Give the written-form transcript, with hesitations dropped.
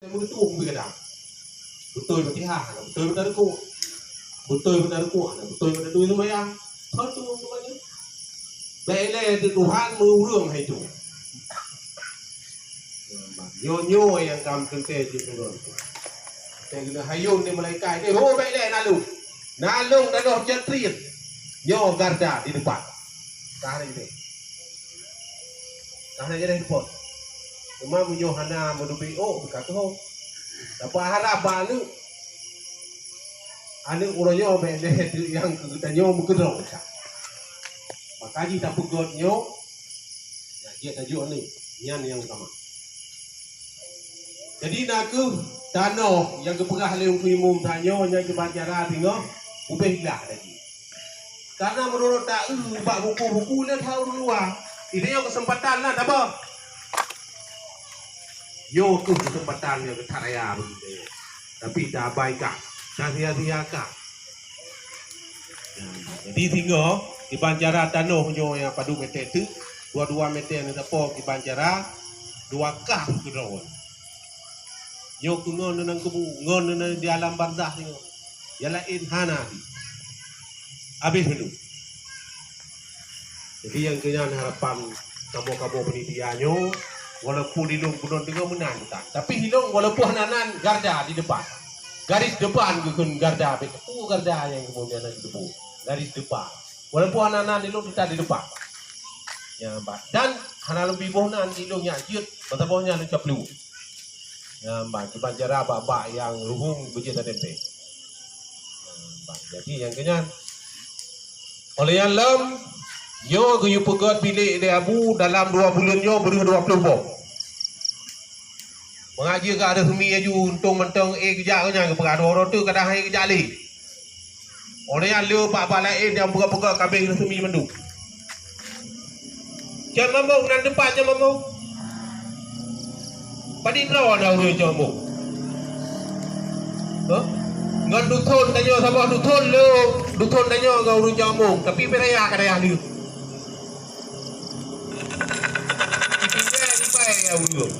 Betul pun kadang. Betul Fatihah, betul pada rukuk. Betul pada rukuk, betul pada dua sembahyang. Satu semuanya. Baiklah Tuhan mengurung itu. Nyo yang kamu kentai je turun. Saya kena hayung ni malaikat ni. Oh baiklah nalung. Nalung dah dah jatrit. Nyo garda di depan. Tahan ini. Tahan aja dah report. Cuma menyo hana menubi berkata ho. Dapat harap balu. Anu uronyo baiklah yang kita nyo mengkedong. Makaji tak pegot nyo. Ya dia tajuk ni. Nian yang utama. Jadi nak ke tanah yang keperah leung primum tanyo yang kebacara tengok ubehlah lagi. Karena menurut tak bab buku-buku dah tahu luar. Ini yang kesempatan lah tak apa. Yo tu kesempatan yang tak raya begitu. Tapi tak baikah. Tak sia-siakah. Jadi tengok di bancara tanah nyo yang padu meter tu 22 meter ni tak apa di bancara 2 kah ke rawan. Yo ngon nang kebu, ngon nang di alam barzah ni. Yalah inhana di. Habis dulu. Jadi yang kena harapan kamu penitiannya, walaupun hilung gunung tengah menang tak. Tapi hilung walaupun nanan garda di depan. Garis depan kekun garda, betul garda yang kemudian di depan. Garis depan. Walaupun nanan hilung kita di depan. Ya, dan hana lebih bohnan hilungnya jut, betapanya nak caplu. Ya, kita cara bak yang ruhung berjaya tempe. Jadi yang kena oleh yang lem, yo keyu pegat bilik dia abu dalam 2 bulan yo beri 20 bom. Mengaji ke ada semi aju untung mentang kejak nya ke peradu orang tu kadang hai kejak li. Oleh yang le pak lain yang pegat-pegat kambing semi mendu. Jam mamau nan depan jam mamau. Padi draw dah urus jamu. Ngan duthon tanyo sama duthon le, duthon tanyo kau urus jamu, tapi peraya kadaya dia. Kita ni pai ya urus.